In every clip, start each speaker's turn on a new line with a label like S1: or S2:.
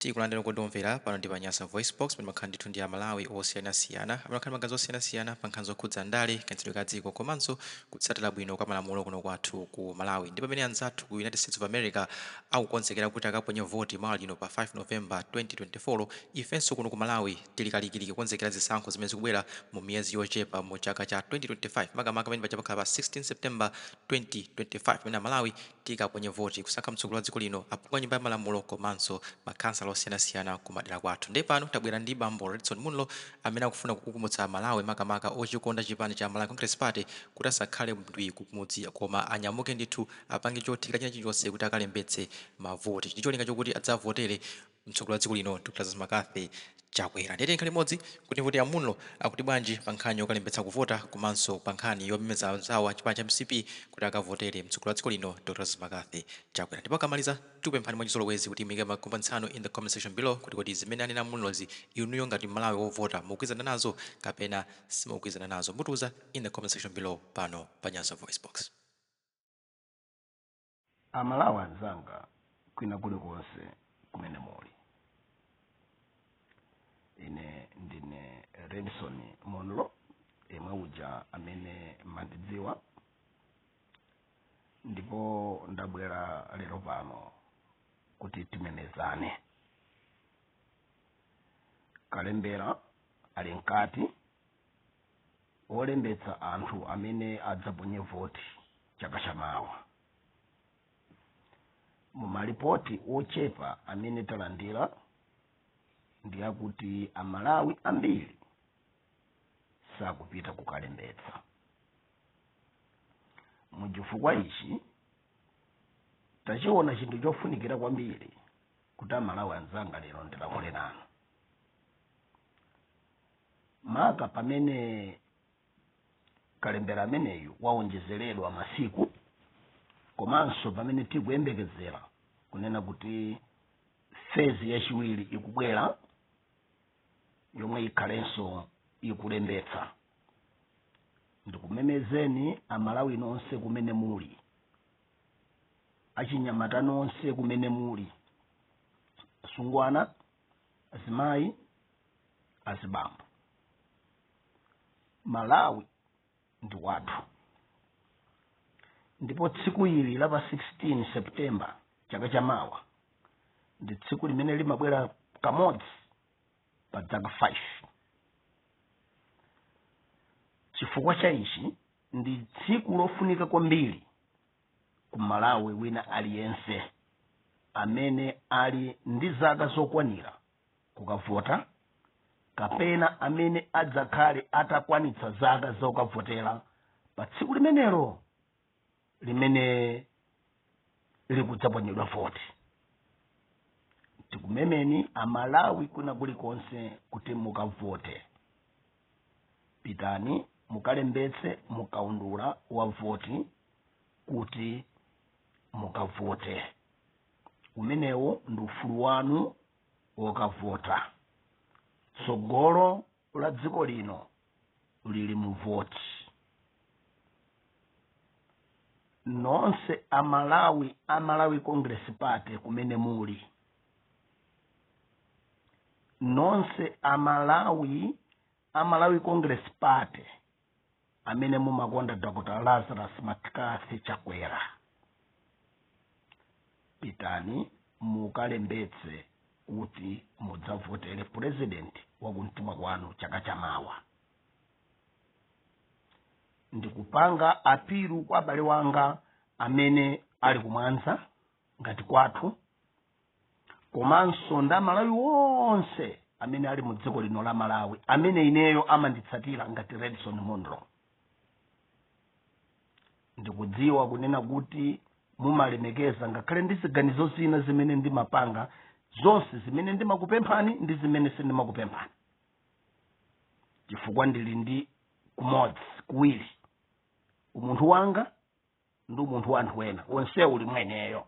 S1: Tikulandira kudomvera pano ndi pa Nyasa VoiceBox pano makhala ndithu ndi Amalawi osiyanasiyana amakhala magazi osiyanasiyana pa nkhani zokhudza ndale kantsidwe ka dziko komanso kutsatira bwino kwa malamulo kuno kwathu ku Malawi ndi pamene anzathu ku United States of America akukonzekera kuti akaponye voti mawa lino pa 5 November 2024 ifenso kuno ku Malawi tili kalikiliki kukonzekera zisankho zimene zikubwera mu miyezi yochepa mu chaka cha 2025 makamaka pamene pachapakhala pa 16 September 2025 pamene Malawi tikaponye voti kusankha mtsogoleri wa dziko lino aphungu a nyumba ya malamulo komanso makhansala osiyanasiyana kumadera kwathu. Ndi pano tabwera ndi bambo Redson Munlo amene akufuna kukukumutsa Malawi makamaka ochikonda chipani cha Malawi Congress Party kuti asakhale mdwi kumudzi koma anyamuke ndithu apange chotheka chilichonse kuti akalembetse mavoti. Chicholinga chokuti adzavotele mtsogoleri wa dziko lino Dr. Chakwera. Ndiyete nkhani imodzi kuti voti ya Munlo akuti bwanji pa nkhani yokalembetsa kuvota komanso pa nkhani yopemeza anzawo chipani cha MCP kuti akavotere mtsogoleri wa dziko lino Dr. Chakwera. Ndipo akamaliza tupemphani mwachizolowezi kuti imike makompansano in the comment section below kuti zimene anena Munlozi inuyo ngati Malawi wovota mukugwirizana nazo kapena simukugwirizana nazo. Mutuza in the comment section below pano pa Nyasa VoiceBox.
S2: Amalawi anzanga kwina kulikonse kumene muli. Ine ndine Redson Munlo emwe uja amene mandidziwa ndipo ndabwera lero pano kuti timenezane. Kalembera ali nkati olembetsa anthu amene adzaponye voti chaka chamawa. Mu malipoti ochepa amene talandira ndi akuti Amalawi ambiri sakupita kukalembetsa. Muchifukwa ichi tachiona chinthu chofunikira kwambiri kuti Amalawi anzanga lero ndilankhule nanu. Maka pamene kalembera ameneyu waonjezeredwa masiku komanso pamene tikuyembekezera kunena kuti fezi yachiwiri ikubwera yomwe ikhalenso ikulembetsa. Ndikumemezeni Amalawi nonse kumene muli, achinyamata nonse kumene muli, asungwana, azimayi, azibambo. Malawi ndi wathu. Ndipo tsiku ili la pa 16 September chaka chamawa ndi tsiku limene limabwera kamodzi pa zaka 5. Chifukwa cha ichi ndi tsiku lofunika kwambiri ku Malawi wina aliyense amene ali ndi zaka zokwanira kukavota kapena amene adzakhale atakwanitsa zaka zokavotera pa tsiku limenelo limene likudzaponyedwa voti. Tikumemeni Amalawi kuna kulikonse kuti mukavote. Pitani mukalembetse mukaundula wa voti kuti mukavote. Umenewo ndi ufulu wanu wokavota. Tsogolo la dziko lino lili mu voti. Nonse Amalawi Congress Party kumene muli, nonse Amalawi Congress Party amene mumakonda Dr. Chakwera, pitani mukalembetse kuti mudzavotele president wakumtima kwanu chaka chamawa. Ndikupanga apilu kwa abale wanga amene ali kumwanza ngati kwathu komanso nda Malawi wonse amene ali mu dziko lino la Malawi amene ineyo amanditsatira ngati Redson Munlo. Ndikudziwa kunena kuti mumalemekeza ngakhale ndi ziganizo zina zimene ndimapanga, zonse zimene ndimakupemphani ndi zimene sindimakupemphani. Chifukwa ndili ndi kumodzi kuwiri, umunthu wanga ndi umunthu wa anthu ena onse uli mweneyo.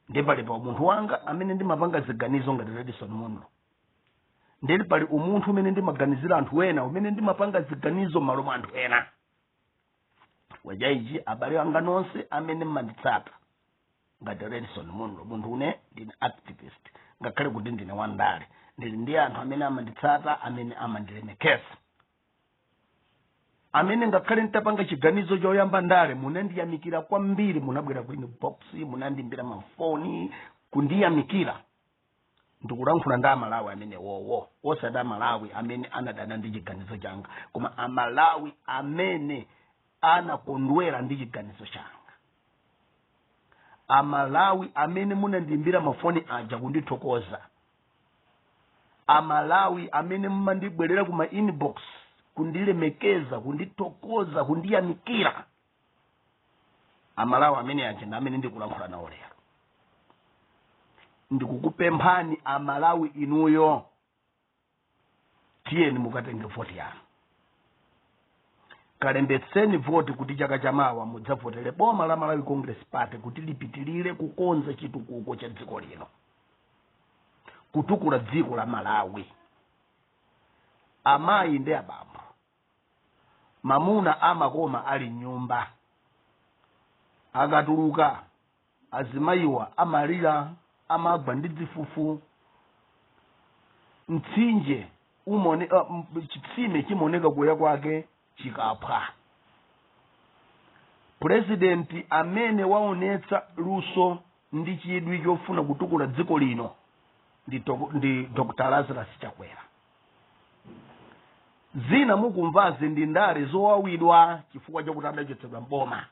S2: Ndi pali pa umunthu wanga amene ndimapanga ziganizo ngati Redson Munlo, ndili pali umunthu umene ndimaganizira anthu ena umene ndimapanga ziganizo malo mwa anthu ena. Wajaiji abale wanga nonse amene mmanditsata ngati Redson Munlo, munthu une ndine activist ngakhale kuti ndine wandale ndili ndi anthu amene amanditsata amene amandilemekeza amene ngakhale ntapanga chiganizo choyamba ndale munandiyamikira kwambiri munabwera ku inbox munandimbira mafoni kundiyamikira ndikulankhula ndi Amalawi amene wowo osati Amalawi amene anadana ndi chiganizo changa koma Amalawi amene anakondwera ndi chiganizo changa Amalawi amene munandimbira mafoni aja kundithokoza Amalawi amene mumandibwerera kuma inbox kundilemekeza kundithokoza kundiyamikira Amalawi amene aja ndi amene ndikulankhula nawo lero ndikukupemphani Amalawi inuyo tiyeni mukatenge voti yanu kalembetseni voti kuti chaka chamawa mudzavotele boma la Malawi Congress Party kuti lipitilire kukonza chitukuko cha dziko lino kutukula dziko la Malawi amayi ndi abambo mamuna amakoma ali nyumba akatuluka azimayiwa amalira amagwa ndi dzifufu mtsinje umone chitsime chimoneka kuya kwake chikapha president amene waonetsa luso ndi chidwi chofuna kutukula dziko lino ndi Dr. Lazarus Chakwera zina mukumvazi ndi ndale zowawidwa chifukwa chakuti adachotsedwa mboma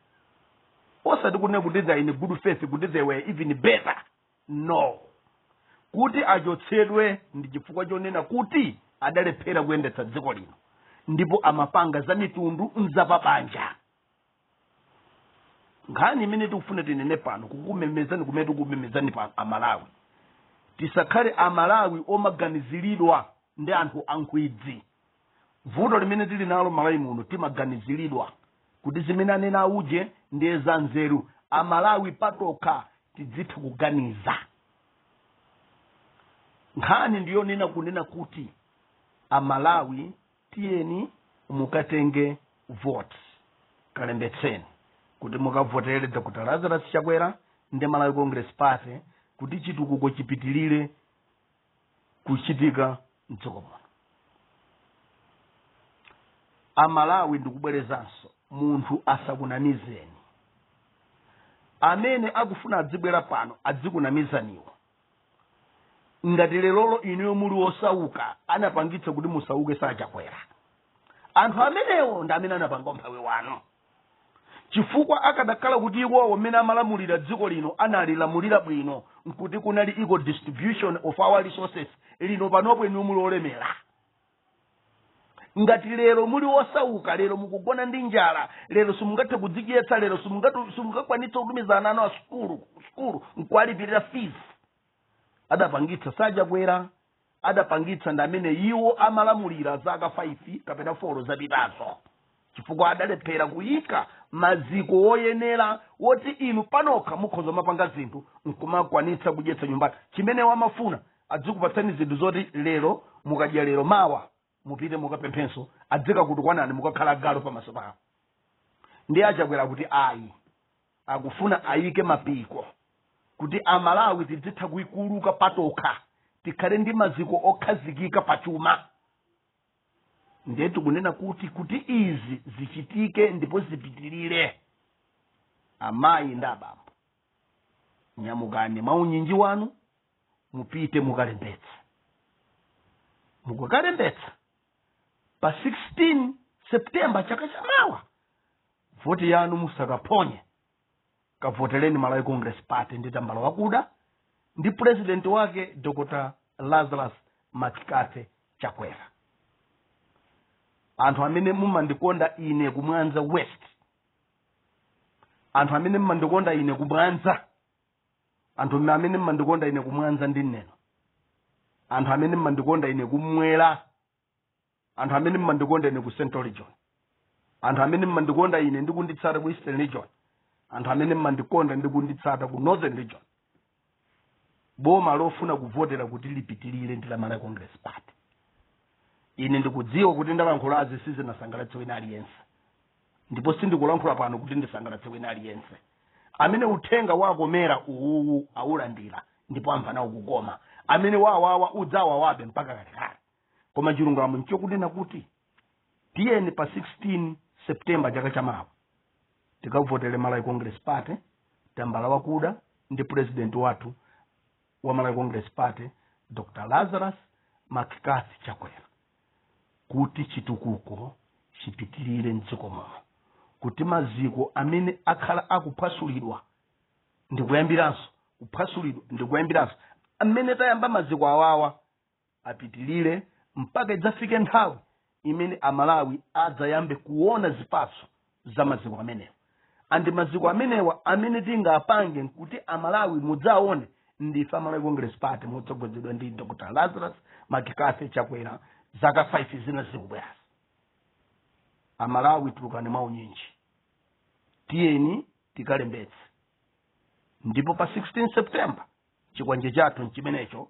S2: osati kunena kuti they in good faith kuti they were even better no kuti achotsedwe ndi chifukwa chonena kuti adalephera kuyendetsa dziko lino ndipo amapanga za mitundu nzapabanja nkhani imene tikufuna tinene pano kukumemezani kumene tikumemezani pa Amalawi tisakhale Amalawi omaganiziridwa ndi anthu ankhwidzi vuto limene tili nalo Malawi muno timaganiziridwa kuti zimene anena uje ndiye za nzeru Amalawi patokha tidzitha kuganiza nkhani ndiyo nena kunena kuti Amalawi tiyeni mukatenge vote kalembetseni kuti mukavotele Dr. Lazarus Chakwera ndi Malawi Congress Party kuti chitukuko chipitilire kuchitika mdziko muno Amalawi ndikubwerezanso munthu asakunamizeni amene akufuna adzibwera pano adzikunamizaniwo ngati lero inuyo muli osauka anapangitsa kuti musauke sa Chakwera anthu amenewo ndi amene anapanga umphawi wanu chifukwa akadakhala kuti iwo amene amalamulira dziko lino analilamulira bwino nkuti kunali equal distribution of our resources lino panopo inuyo muli olemera ngati lero muli osauka lero mukugona ndi njala lero simungathe kudzidyetsa lero simungakwanitsa kutumiza ana anu a skulu nkuwalipirira fees adapangitsa sa Chakwera adapangitsa ndi amene iwo amalamulira zaka 5 kapena 4 zapitazo chifukwa adalephera kuyika maziko oyenera woti inu panokha mukhoza mapanga zinthu nkumakwanitsa kudyetsa nyumbani chimene wamafuna adzikupatsani zinthu zoti lero mukadya lero mawa mupite mukapemphenso adzika kuti kwanani mukakhala galo pamaso pawo ndi Chakwera kuti ayi akufuna ayike mapiko kuti Amalawi tidzitha kuikuluka patokha tikhale ndi maziko okhazikika pachuma ndiye tikunena kuti izi zichitike ndipo zipitilire amayi ndi abambo nyamukani maunyinji wanu mupite mukalembetsa mukakalembetsa pa 16 September chaka chamawa voti yanu musakaphonye kavoteleni Malawi Congress Party ndi tambala wakuda ndi president wake Dr. Lazarus Chakwera anthu amene mumandikonda ine kumwanza west anthu amene mumandikonda ine kumwanza anthu amene mumandikonda ine kumwanza ndi neno anthu amene mumandikonda ine kumwera anthu amene mumandikonda ine ku Central Region anthu amene mumandikonda ine ndikunditsata ku Eastern Region anthu amene mumandikonda ndikunditsata ku Northern Region boma lofuna kuvotera kuti lipitilire ndi la Malawi Congress Party ine ndikudziwa kuti ndalankhulazi sizinasangalatse wina aliyense ndipo sindikulankhula pano kuti ndisangalatse wina aliyense amene uthenga wakomera uwu awulandira ndipo amva nawo kukoma amene wawawa udzawawabe mpaka kalekale. Koma chilungamo nchokunena kuti tiyeni pa 16 September chaka chamawa tikavotele Malawi Congress Party tambala wakuda ndi president wathu wa Malawi Congress Party Dr. Lazarus Makikasi Chakwera kuti chitukuko chipitirire mdziko muno, kuti maziko amene akhala akuphasulidwa ndikuyambiranso kuphasulidwa ndikuyambiranso amene tayamba maziko awawa apitirire mpaka idzafike nthawi imene Amalawi adzayambe kuona zipatso za maziko amenewa. Andi maziko amenewa amene tingapange kuti Amalawi mudzaone ndife Malawi Congress Party motsogozedwa ndi Dr. Lazarus Makikasi Chakwera zaka 5 zina zikubwera. Amalawi tulukani maunyinji, tiyeni tikalembetse. Ndipo pa 16 September chikwanje chathu nchimenecho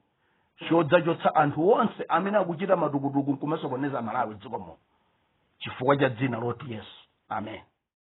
S2: chodzachotsa anthu onse amene akuchita matukutuku kumasokoneza Malawi dziko muno chifukwa cha dzina loti Yesu. Amen.